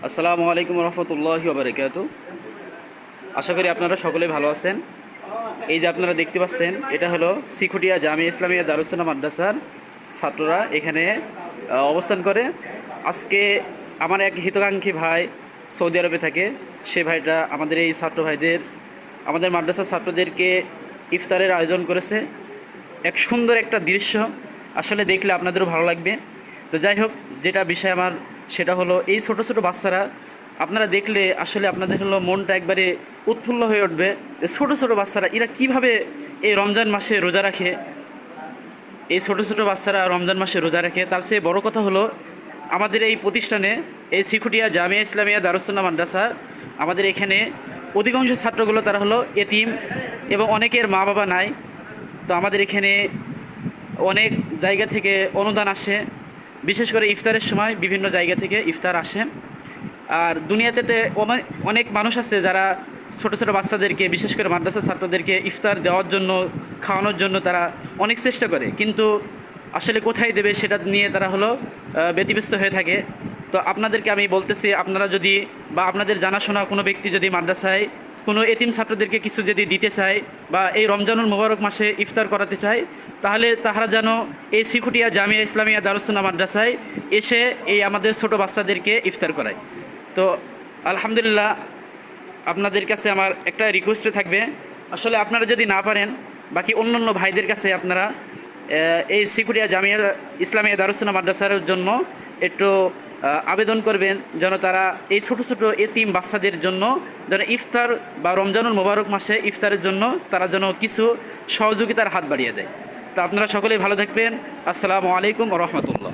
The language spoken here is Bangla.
আসসালামু আলাইকুম রহমতুল্লাহি ওয়া বারাকাতুহু। আশা করি আপনারা সকলেই ভালো আছেন। এই যে আপনারা দেখতে পাচ্ছেন, এটা হলো শিখুটিয়া জামিয়া ইসলামিয়া দারুস-সুন্নাহ মাদ্রাসার ছাত্ররা এখানে অবস্থান করে। আজকে আমার এক হিতাকাঙ্ক্ষী ভাই সৌদি আরবে থাকে, সে ভাইটা আমাদের এই ছাত্র ভাইদের, আমাদের মাদ্রাসার ছাত্রদেরকে ইফতারের আয়োজন করেছে। এক সুন্দর একটা দৃশ্য, আসলে দেখলে আপনাদেরও ভালো লাগবে। তো যাই হোক, যেটা বিষয় আমার সেটা হলো এই ছোট ছোট বাচ্চারা, আপনারা দেখলে আসলে আপনাদের হলো মনটা একবারে উৎফুল্ল হয়ে উঠবে। ছোট ছোট বাচ্চারা এরা কিভাবে এই রমজান মাসে রোজা রাখে, এই ছোট ছোট বাচ্চারা রমজান মাসে রোজা রাখে। তার চেয়ে বড় কথা হলো আমাদের এই প্রতিষ্ঠানে, এই শিখুটিয়া জামিয়া ইসলামিয়া দারুস-সুন্নাহ মাদ্রাসা, আমাদের এখানে অধিকাংশ ছাত্রগুলো তারা হলো এতিম এবং অনেকের মা বাবা নাই। তো আমাদের এখানে অনেক জায়গা থেকে অনুদান আসে, বিশেষ করে ইফতারের সময় বিভিন্ন জায়গা থেকে ইফতার আসে। আর দুনিয়াতে অনেক অনেক মানুষ আছে যারা ছোটো ছোটো বাচ্চাদেরকে, বিশেষ করে মাদ্রাসা ছাত্রদেরকে ইফতার দেওয়ার জন্য, খাওয়ানোর জন্য তারা অনেক চেষ্টা করে, কিন্তু আসলে কোথায় দেবে সেটা নিয়ে তারা হলো ব্যতিব্যস্ত হয়ে থাকে। তো আপনাদেরকে আমি বলতেছি, আপনারা যদি বা আপনাদের জানাশোনা কোনো ব্যক্তি যদি মাদ্রাসায় কোনো এতিম ছাত্রদেরকে কিছু যদি দিতে চায় বা এই রমজানুল মোবারক মাসে ইফতার করাতে চায়, তাহলে তাহারা যেন এই শিখুটিয়া জামিয়া ইসলামিয়া দারুস-সুন্নাহ মাদ্রাসায় এসে এই আমাদের ছোটো বাচ্চাদেরকে ইফতার করায়। তো আলহামদুলিল্লাহ, আপনাদের কাছে আমার একটা রিকোয়েস্ট থাকবে, আসলে আপনারা যদি না পারেন, বাকি অন্য ভাইদের কাছে আপনারা এই শিখুটিয়া জামিয়া ইসলামিয়া দারুস-সুন্নাহ মাদ্রাসার জন্য একটু আবেদন করবেন, যেন তারা এই ছোটো ছোটো এতিম বাচ্চাদের জন্য যেন ইফতার বা রমজানুল মোবারক মাসে ইফতারের জন্য তারা যেন কিছু সহযোগিতার হাত বাড়িয়ে দেয়। তো আপনারা সকলেই ভালো থাকবেন। আসসালামু আলাইকুম ওয়া রাহমাতুল্লাহ।